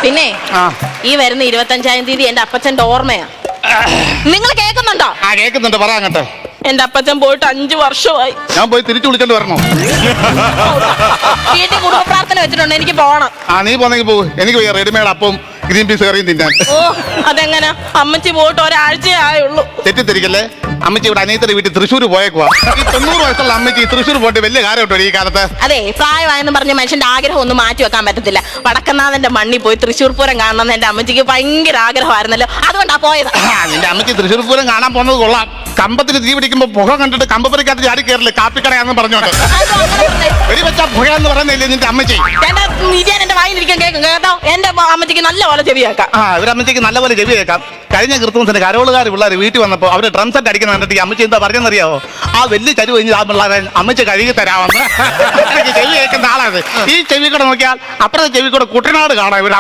പിന്നെ ഈ വരുന്ന 25-ാം തീയതി എന്റെ അപ്പച്ചന്റെ ഓർമ്മയാ. നിങ്ങൾ കേൾക്കുന്നുണ്ടോ? കേൾക്കുന്നുണ്ട്, പറയാ അങ്ങട്ടെ. എന്റെ അപ്പച്ചൻ പോയിട്ട് 5 വർഷമായി. ഞാൻ പോയി തിരിച്ചു വിളിച്ചോണ്ട് വരണോ? വീട്ടിൽ കുടുംബ പ്രാർത്ഥന വെച്ചിട്ടുണ്ട്, എനിക്ക് പോണം. നീ പോന്നെങ്കിൽ പോകും. എനിക്ക് റെഡിമെയ്ഡ് അപ്പം ഗ്രീൻ പീസ് കറിയും തിന്നാൻ. ഓ അതെങ്ങനെ? അമ്മച്ചി പോയിട്ട് ഒരാഴ്ചയായുള്ളൂ. തെറ്റിദ്ധരിക്കല്ലേ, അമ്മച്ചി ഇവിടെ അനിയത്തിന്റെ വീട്ടിൽ തൃശ്ശൂർ പോയേക്കുവാ. ഈ 90 വയസ്സുള്ള അമ്മച്ചി തൃശ്ശൂർ പോയിട്ട് വലിയ കാര്യമുണ്ടോ ഈ കാലത്ത്? അതെ, പ്രായമായെന്ന് പറഞ്ഞ മനുഷ്യന്റെ ആഗ്രഹം ഒന്നും മാറ്റി വെക്കാൻ പറ്റത്തില്ല. വടക്കനാഥന്റെ മണ്ണിൽ പോയി തൃശ്ശൂർ പൂരം കാണണമെന്ന് എന്റെ അമ്മച്ചിക്ക് ഭയങ്കര ആഗ്രഹമായിരുന്നല്ലോ, അതുകൊണ്ടാ പോയത്. നിന്റെ അമ്മച്ചി തൃശ്ശൂർ പൂരം കാണാൻ പോകുന്നത് കൊള്ളാം. കമ്പത്തിന് തീ പിടിക്കുമ്പോ പുക കണ്ടിട്ട് കമ്പപ്പുരക്കകത്ത് ചാടി കയറില്ലേ കാപ്പിക്കടയാന്ന് പറഞ്ഞോണ്ട് വെടിവെച്ച പുക എന്ന് പറയുന്നില്ലേ നിന്റെ അമ്മച്ചി? എന്റെ വായിലിരിക്കാൻ കേൾക്കും കേട്ടോ. എന്റെ അമ്മച്ചിക്ക് നല്ല പോലെ ചെവിയാക്കാം. ഇവരമ്മച്ചിക്ക് നല്ലപോലെ ചെവി കേൾക്കാം. കഴിഞ്ഞ ക്രിസ്മസിന് കരോളുകാർ പിള്ളേർ വീട്ടിൽ വന്നപ്പോൾ അവര് ഡ്രം സെറ്റ് അടിക്കുന്ന കണ്ടിട്ട് ഈ അമ്മച്ചി എന്താ പറഞ്ഞെന്നറിയാവോ? ആ വലിയ ചരിവ് കഴിഞ്ഞ് ആ പിള്ളേരെ അമ്മച്ചി കഴുകി തരാമെന്ന്. ചെവി കേൾക്കുന്ന ആളാണ്. ഈ ചെവി കൂടെ നോക്കിയാൽ അപ്പുറത്തെ ചെവി കൂടെ കുട്ടനാട് കാണാം ഇവരുടെ